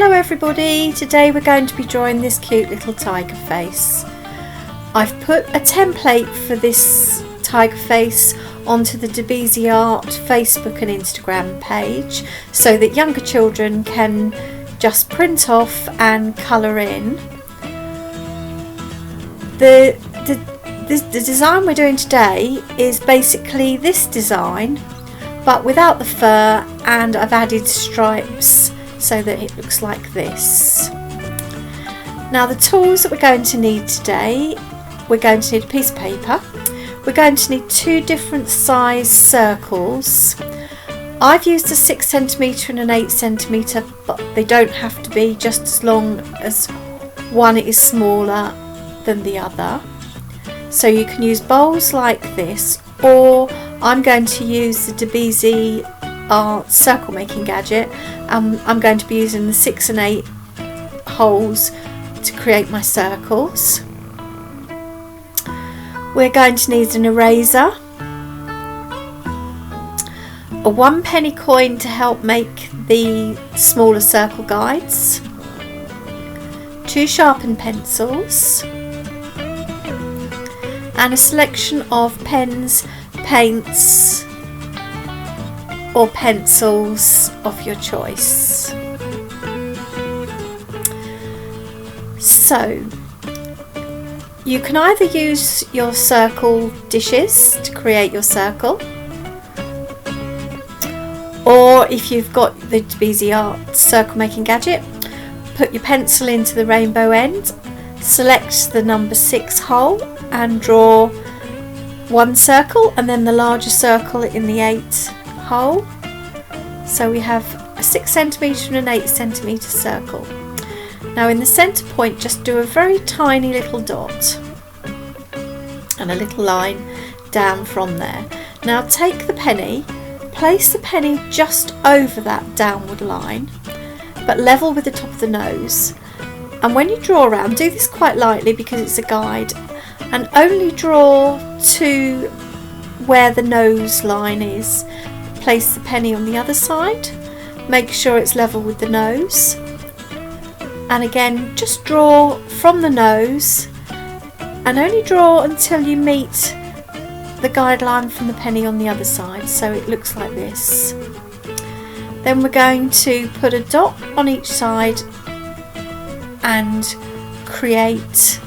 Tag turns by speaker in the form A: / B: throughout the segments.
A: Hello everybody, today we're going to be drawing this cute little tiger face. I've put a template for this tiger face onto the DeBeezy Art Facebook and Instagram page so that younger children can just print off and colour in. The design we're doing today is basically this design but without the fur, and I've added stripes so that it looks like this. Now the tools that we're going to need today, we're going to need a piece of paper, we're going to need two different size circles. I've used a 6cm and an 8cm, but they don't have to be, just as long as one is smaller than the other. So you can use bowls like this, or I'm going to use the DeBeezy Art circle making gadget. I'm going to be using the 6 and 8 holes to create my circles. We're going to need an eraser, a 1 penny coin to help make the smaller circle guides, 2 sharpened pencils, and a selection of pens, paints or pencils of your choice. So you can either use your circle dishes to create your circle, or if you've got the DeBeezy Art circle making gadget, put your pencil into the rainbow end, select the number 6 hole and draw one circle and then the larger circle in the 8 hole. So we have a 6cm and an 8cm circle. Now in the centre point just do a very tiny little dot and a little line down from there. Now take the penny, place the penny just over that downward line but level with the top of the nose, and when you draw around, do this quite lightly because it's a guide, and only draw to where the nose line is. Place the penny on the other side, make sure it's level with the nose, and again just draw from the nose and only draw until you meet the guideline from the penny on the other side, so it looks like this. Then we're going to put a dot on each side and create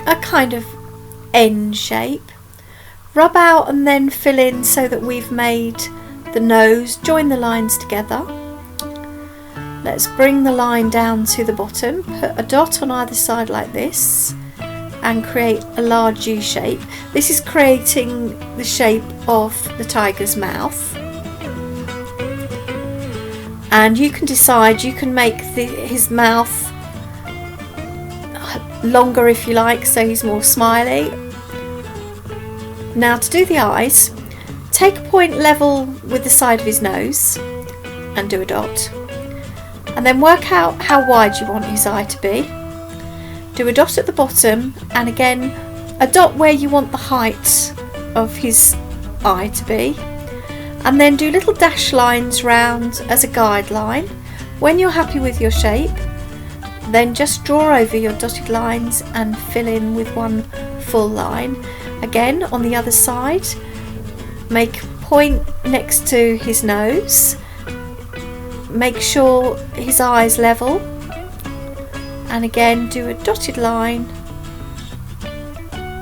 A: a kind of N shape. Rub out and then fill in so that we've made the nose, join the lines together. Let's bring the line down to the bottom, put a dot on either side like this and create a large U shape. This is creating the shape of the tiger's mouth. And you can decide, you can make his mouth longer if you like, so he's more smiley. Now to do the eyes, take a point level with the side of his nose and do a dot, and then work out how wide you want his eye to be. Do a dot at the bottom and again a dot where you want the height of his eye to be, and then do little dash lines round as a guideline. When you're happy with your shape, then just draw over your dotted lines and fill in with one full line. Again on the other side, make a point next to his nose, make sure his eyes level, and again do a dotted line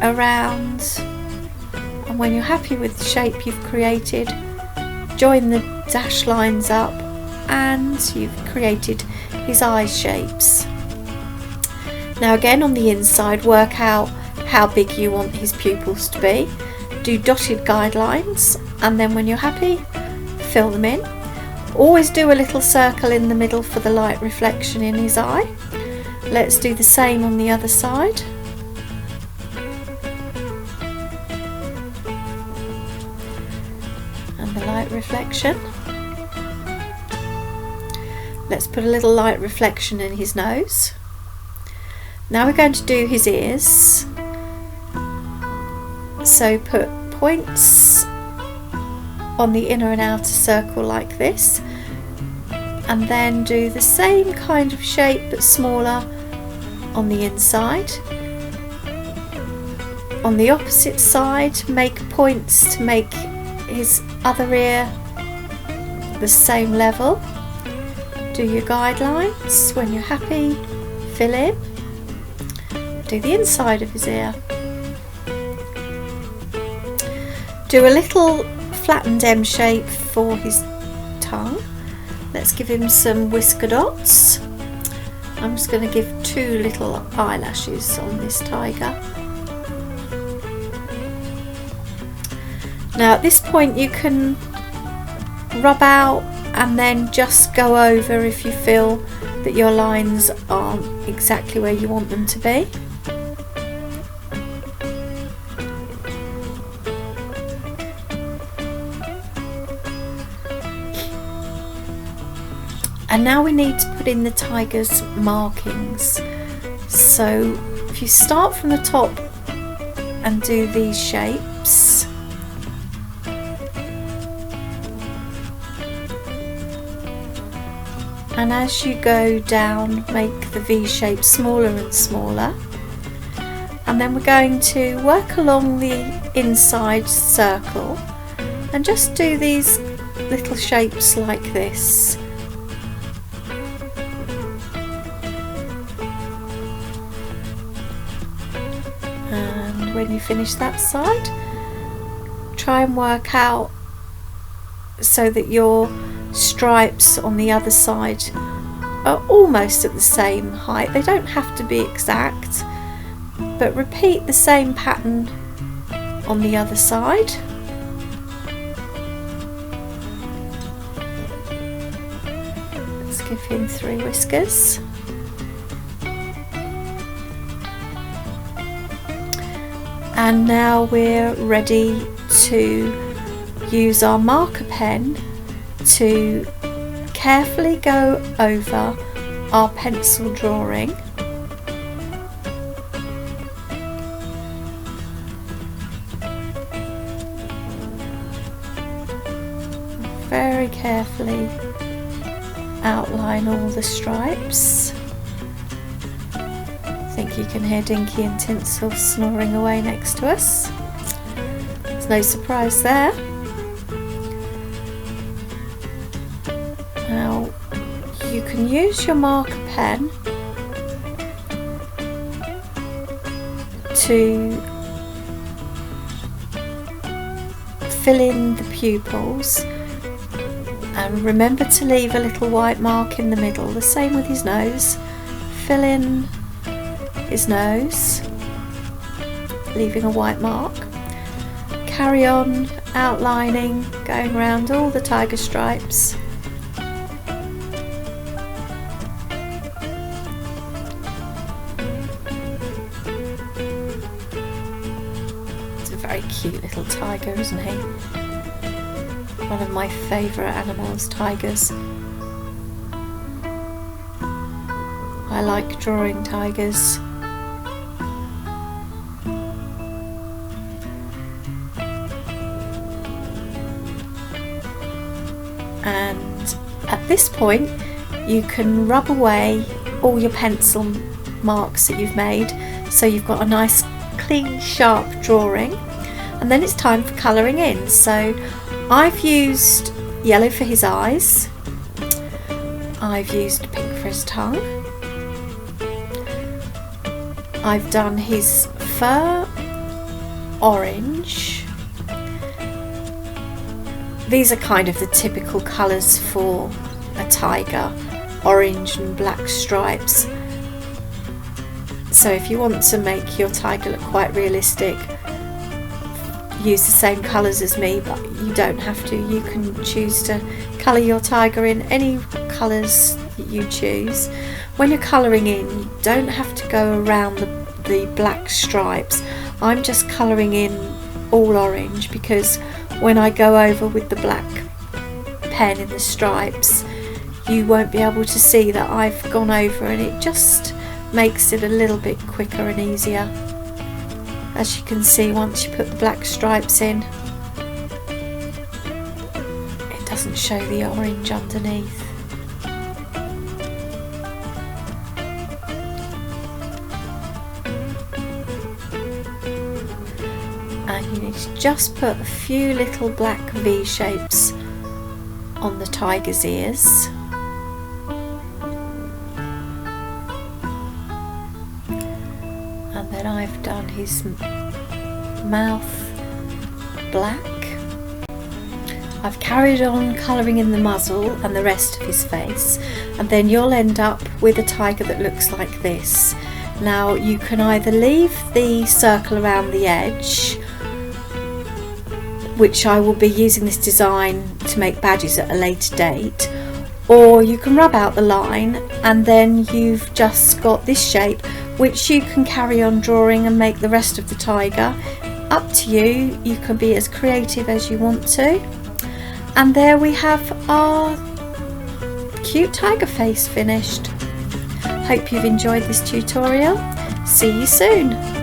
A: around, and when you're happy with the shape you've created, join the dash lines up and you've created his eye shapes. Now again on the inside, work out how big you want his pupils to be. Do dotted guidelines, and then when you're happy, fill them in. Always do a little circle in the middle for the light reflection in his eye. Let's do the same on the other side. And the light reflection. Let's put a little light reflection in his nose. Now we're going to do his ears. So put points on the inner and outer circle like this, and then do the same kind of shape but smaller on the inside. On the opposite side, make points to make his other ear the same level. Do your guidelines. When you're happy, fill in. Do the inside of his ear. Do a little flattened M shape for his tongue. Let's give him some whisker dots. I'm just going to give 2 little eyelashes on this tiger. Now at this point you can rub out and then just go over if you feel that your lines aren't exactly where you want them to be. And now we need to put in the tiger's markings. So if you start from the top and do these shapes, and as you go down make the V shape smaller and smaller, and then we're going to work along the inside circle and just do these little shapes like this. And when you finish that side, try and work out so that your stripes on the other side are almost at the same height. They don't have to be exact, but repeat the same pattern on the other side. Let's give him 3 whiskers. And now we're ready to use our marker pen to carefully go over our pencil drawing. Very carefully outline all the stripes. I think you can hear Dinky and Tinsel snoring away next to us. There's no surprise there. Now you can use your marker pen to fill in the pupils, and remember to leave a little white mark in the middle. The same with his nose. Fill in his nose, leaving a white mark. Carry on outlining, going around all the tiger stripes. It's a very cute little tiger, isn't he? One of my favourite animals, tigers. I like drawing tigers. And at this point you can rub away all your pencil marks that you've made, so you've got a nice clean sharp drawing, and then it's time for colouring in. So I've used yellow for his eyes, I've used pink for his tongue, I've done his fur orange. These are kind of the typical colours for a tiger, orange and black stripes. So if you want to make your tiger look quite realistic, use the same colours as me, but you don't have to. You can choose to colour your tiger in any colours that you choose. When you're colouring in, you don't have to go around the black stripes. I'm just colouring in all orange, because when I go over with the black pen in the stripes, you won't be able to see that I've gone over, and it just makes it a little bit quicker and easier. As you can see, once you put the black stripes in, it doesn't show the orange underneath. and you need to just put a few little black V shapes on the tiger's ears. And then I've done his mouth black. I've carried on colouring in the muzzle and the rest of his face, and then you'll end up with a tiger that looks like this. Now you can either leave the circle around the edge, which I will be using this design to make badges at a later date, or you can rub out the line and then you've just got this shape which you can carry on drawing and make the rest of the tiger. Up to you, you can be as creative as you want to. And there we have our cute tiger face finished. Hope you've enjoyed this tutorial. See you soon.